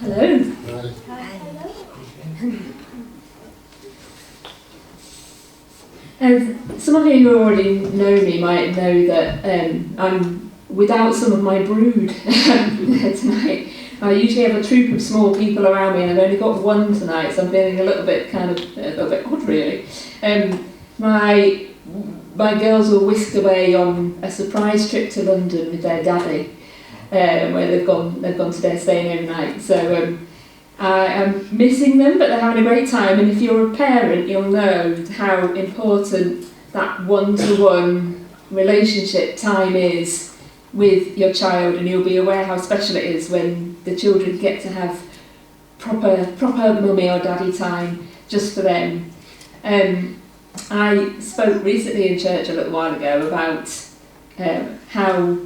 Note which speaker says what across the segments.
Speaker 1: Hello. As some of you who already know me might know that I'm without some of my brood tonight. I usually have a troop of small people around me, and I've only got one tonight, so I'm feeling a little bit odd, really. My girls were whisked away on a surprise trip to London with their daddy, where they've gone to their staying overnight. So I'm missing them, but they're having a great time. And if you're a parent, you'll know how important that one-to-one relationship time is with your child, and you'll be aware how special it is when the children get to have proper mummy or daddy time just for them. I spoke recently in church a little while ago about how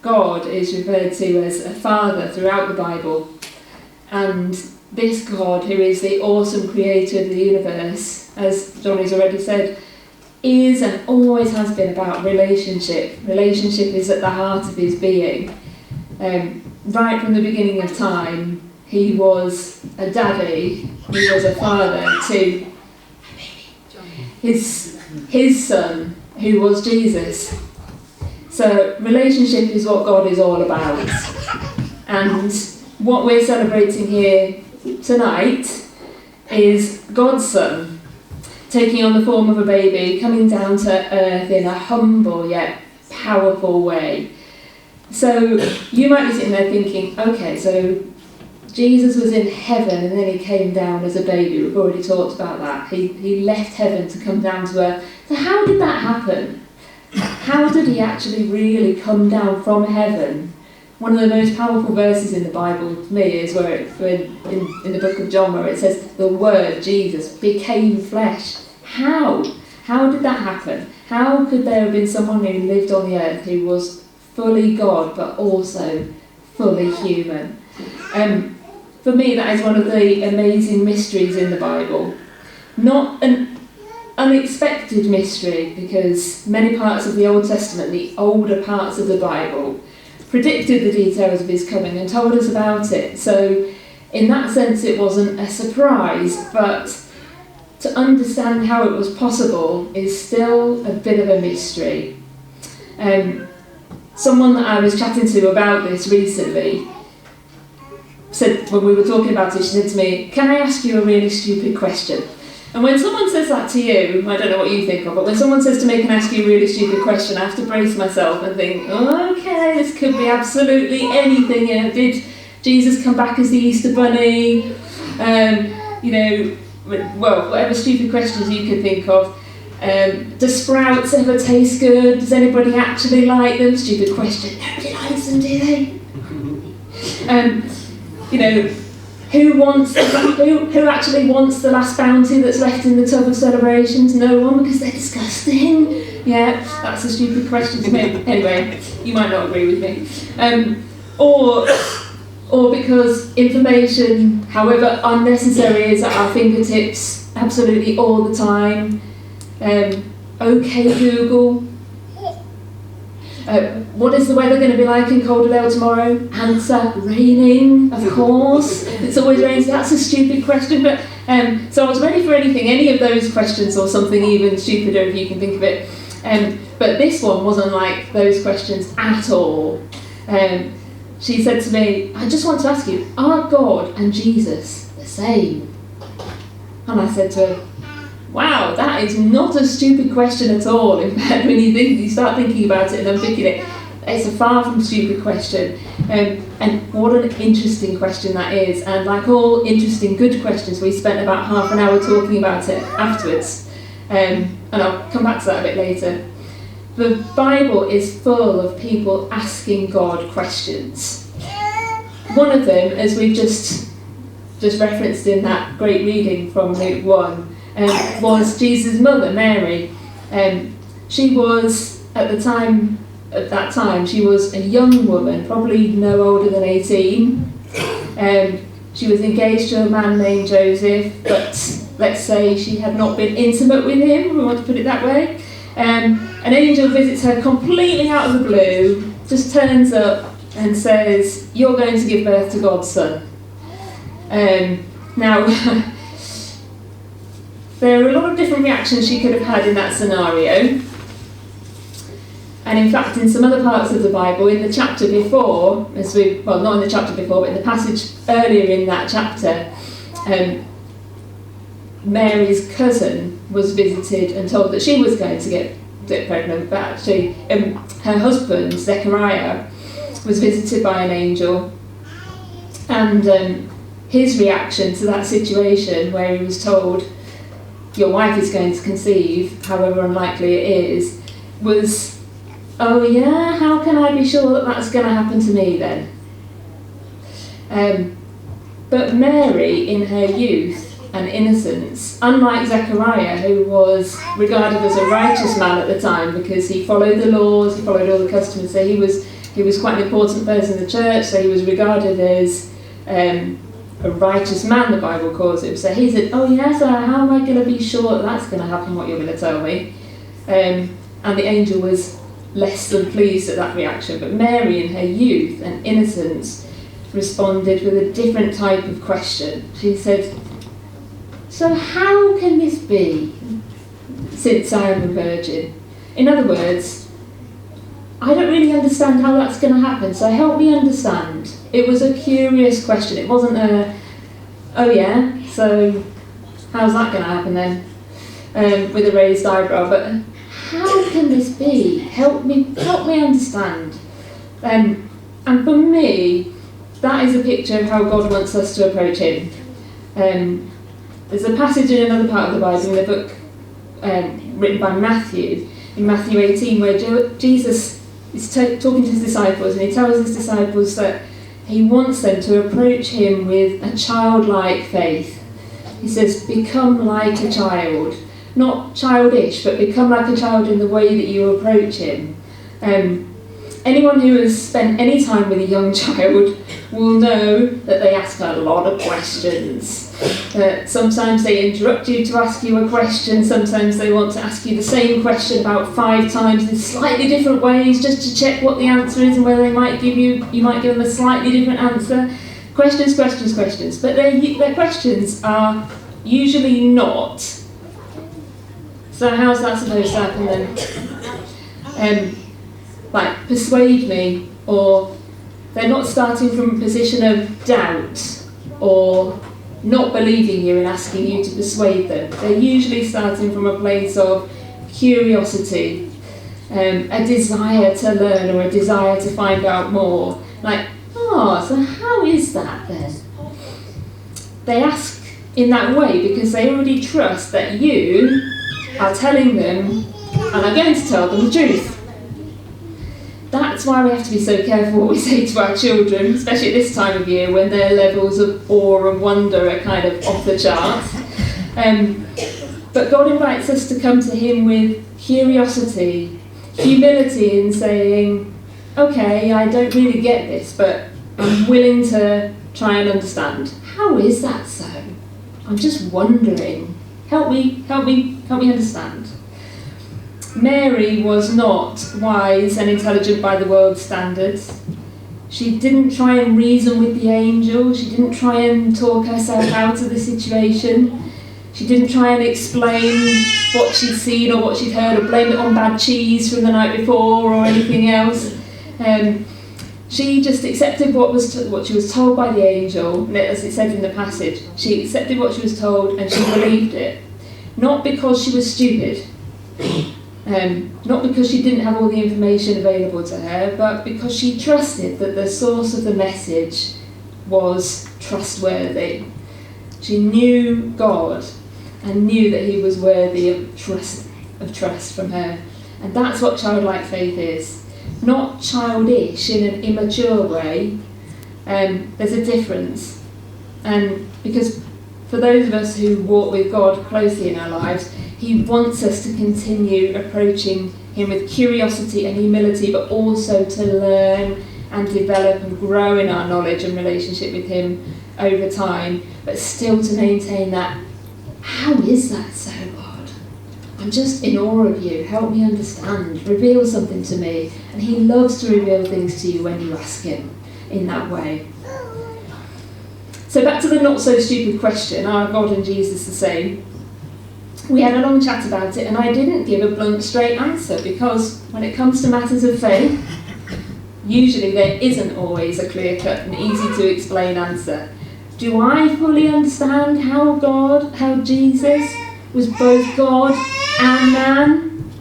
Speaker 1: God is referred to as a father throughout the Bible, and this God, who is the awesome creator of the universe, as Johnny's already said, is and always has been about relationship. Relationship is at the heart of his being. Right from the beginning of time, he was a daddy, he was a father to his son, who was Jesus. So relationship is what God is all about. And what we're celebrating here tonight is God's son, taking on the form of a baby, coming down to earth in a humble yet powerful way. So you might be sitting there thinking, okay, so Jesus was in heaven and then he came down as a baby. We've already talked about that. He left heaven to come down to earth. So how did that happen? How did he actually really come down from heaven? One of the most powerful verses in the Bible to me is where in the book of John, where it says, the Word, Jesus, became flesh. How? How did that happen? How could there have been someone who lived on the earth who was fully God but also fully human? For me, that is one of the amazing mysteries in the Bible. Not an unexpected mystery, because many parts of the Old Testament, the older parts of the Bible, predicted the details of his coming and told us about it. So in that sense it wasn't a surprise, but to understand how it was possible is still a bit of a mystery. Someone that I was chatting to about this recently said, when we were talking about it, she said to me, can I ask you a really stupid question? And when someone says that to you, I don't know what you think of, but when someone says to me, can I ask you a really stupid question, I have to brace myself and think, okay, this could be absolutely anything. Did Jesus come back as the Easter Bunny? Whatever stupid questions you could think of. Do sprouts ever taste good? Does anybody actually like them? Stupid question. Nobody likes them, do they? Who actually wants the last bounty that's left in the tub of celebrations? No one, because they're disgusting. Yeah, that's a stupid question to me. Anyway, you might not agree with me. Or because information, however unnecessary, is at our fingertips absolutely all the time. Okay, Google. What is the weather going to be like in Calderdale tomorrow? Answer, raining, of course. It's always raining. That's a stupid question. But so I was ready for anything, any of those questions, or something even stupider if you can think of it. But this one wasn't like those questions at all. She said to me, I just want to ask you, are God and Jesus the same? And I said to her, wow, that is not a stupid question at all. In fact, when you start thinking about it and unpicking it, it's a far from stupid question. And what an interesting question that is. And like all interesting, good questions, we spent about half an hour talking about it afterwards. And I'll come back to that a bit later. The Bible is full of people asking God questions. One of them, as we've just referenced in that great reading from Luke 1, was Jesus' mother, Mary. She was, at that time, she was a young woman, probably no older than 18. She was engaged to a man named Joseph, but let's say she had not been intimate with him, we want to put it that way. An angel visits her completely out of the blue, just turns up and says, you're going to give birth to God's son. Now, there are a lot of different reactions she could have had in that scenario. And in fact, in some other parts of the Bible, in the chapter before, not in the chapter before, but in the passage earlier in that chapter, Mary's cousin was visited and told that she was going to get pregnant, but actually her husband, Zechariah, was visited by an angel, and his reaction to that situation where he was told, your wife is going to conceive, however unlikely it is, was, oh yeah, how can I be sure that that's going to happen to me then? But Mary, in her youth and innocence, unlike Zechariah, who was regarded as a righteous man at the time because he followed the laws, he followed all the customs, so he was quite an important person in the church, so he was regarded as a righteous man, the Bible calls him. So he said, oh yes, how am I going to be sure that that's going to happen, what you're going to tell me? And the angel was less than pleased at that reaction. But Mary, in her youth and innocence, responded with a different type of question. She said, so how can this be, since I am a virgin? In other words, I don't really understand how that's going to happen, so help me understand. It was a curious question. It wasn't oh yeah, so how's that going to happen then? With a raised eyebrow. But how can this be? Help me understand. And for me, that is a picture of how God wants us to approach him. There's a passage in another part of the Bible, in the book written by Matthew, in Matthew 18, where Jesus is talking to his disciples, and he tells his disciples that he wants them to approach him with a childlike faith. He says, become like a child. Not childish, but become like a child in the way that you approach him. Anyone who has spent any time with a young child will know that they ask a lot of questions. Sometimes they interrupt you to ask you a question, sometimes they want to ask you the same question about 5 times in slightly different ways just to check what the answer is and whether you might give them a slightly different answer. Questions. But their questions are usually not. So how's that supposed to happen then? Like, persuade me, or they're not starting from a position of doubt or not believing you and asking you to persuade them. They're usually starting from a place of curiosity, a desire to learn or a desire to find out more. Like, so how is that then? They ask in that way because they already trust that you are telling them and are going to tell them the truth. That's why we have to be so careful what we say to our children, especially at this time of year when their levels of awe and wonder are kind of off the charts. But God invites us to come to him with curiosity, humility, in saying, okay, I don't really get this, but I'm willing to try and understand. How is that so? I'm just wondering. Help me understand. Mary was not wise and intelligent by the world's standards. She didn't try and reason with the angel. She didn't try and talk herself out of the situation. She didn't try and explain what she'd seen or what she'd heard or blame it on bad cheese from the night before or anything else. She just accepted what she was told by the angel, as it said in the passage. She accepted what she was told and she believed it. Not because she was stupid. Not because she didn't have all the information available to her, but because she trusted that the source of the message was trustworthy. She knew God and knew that he was worthy of trust from her. And that's what childlike faith is. Not childish in an immature way. There's a difference. And because for those of us who walk with God closely in our lives, he wants us to continue approaching him with curiosity and humility, but also to learn and develop and grow in our knowledge and relationship with him over time, but still to maintain that, how is that so, God? I'm just in awe of you. Help me understand. Reveal something to me. And he loves to reveal things to you when you ask him in that way. So back to the not so stupid question, are God and Jesus the same? We had a long chat about it, and I didn't give a blunt, straight answer, because when it comes to matters of faith, usually there isn't always a clear-cut and easy-to-explain answer. Do I fully understand how Jesus was both God and man?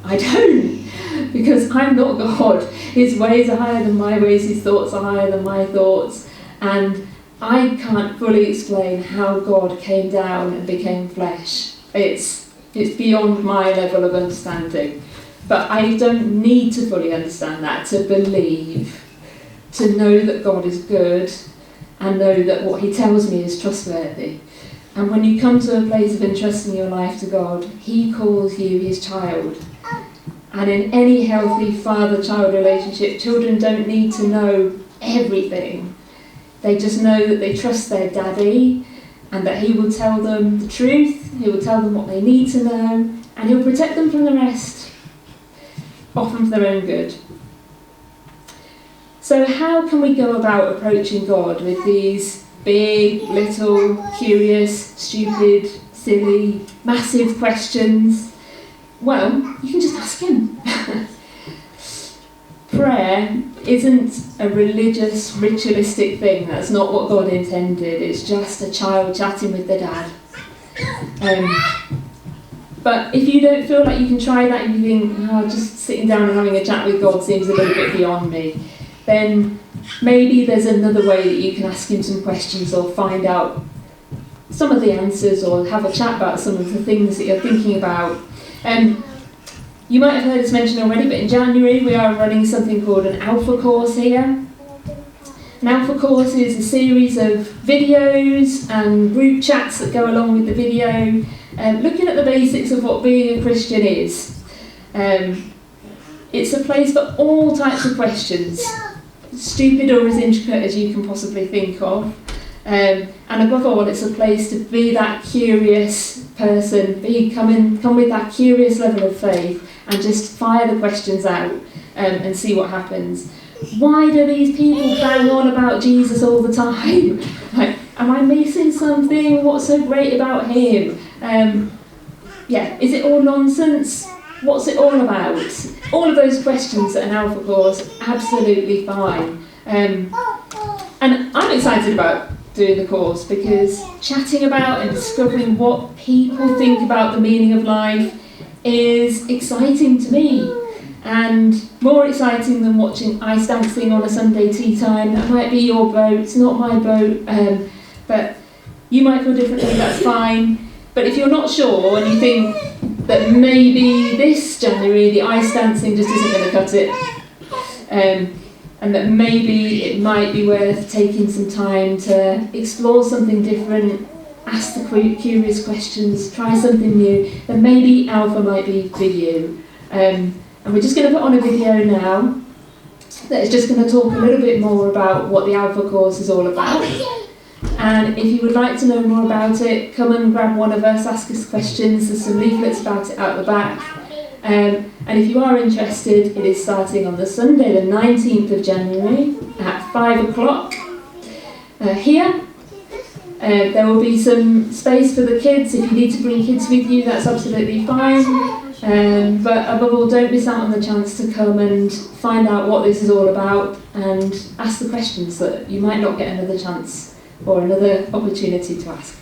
Speaker 1: I don't, because I'm not God. His ways are higher than my ways, his thoughts are higher than my thoughts, and I can't fully explain how God came down and became flesh. It's beyond my level of understanding. But I don't need to fully understand that to believe, to know that God is good and know that what he tells me is trustworthy. And when you come to a place of entrusting your life to God, he calls you his child. And in any healthy father-child relationship, children don't need to know everything. They just know that they trust their daddy and that he will tell them the truth, he will tell them what they need to know, and he'll protect them from the rest, often for their own good. So how can we go about approaching God with these big, little, curious, stupid, silly, massive questions? Well, you can just ask him. Prayer isn't a religious, ritualistic thing. That's not what God intended. It's just a child chatting with their dad. But if you don't feel like you can try that, and you think, just sitting down and having a chat with God seems a little bit beyond me, then maybe there's another way that you can ask him some questions or find out some of the answers or have a chat about some of the things that you're thinking about. You might have heard this mentioned already, but in January we are running something called an Alpha course here. An Alpha course is a series of videos and group chats that go along with the video, looking at the basics of what being a Christian is. It's a place for all types of questions, stupid or as intricate as you can possibly think of. And above all, it's a place to be that curious person, come with that curious level of faith and just fire the questions out and see what happens. Why do these people bang on about Jesus all the time? Like, am I missing something? What's so great about him? Is it all nonsense? What's it all about? All of those questions at an Alpha course, absolutely fine. And I'm excited about doing the course because chatting about and discovering what people think about the meaning of life is exciting to me, and more exciting than watching ice dancing on a Sunday tea time. That might be your boat, it's not my boat, but you might feel differently, that's fine. But if you're not sure and you think that maybe this January the ice dancing just isn't going to cut it, and that maybe it might be worth taking some time to explore something different, ask the curious questions, try something new, then maybe Alpha might be for you. And we're just going to put on a video now that is just going to talk a little bit more about what the Alpha course is all about. And if you would like to know more about it, come and grab one of us, ask us questions. There's some leaflets about it out the back. And if you are interested, it is starting on the Sunday, the 19th of January at 5 o'clock here. There will be some space for the kids. If you need to bring kids with you, that's absolutely fine. But above all, don't miss out on the chance to come and find out what this is all about and ask the questions that you might not get another chance or another opportunity to ask.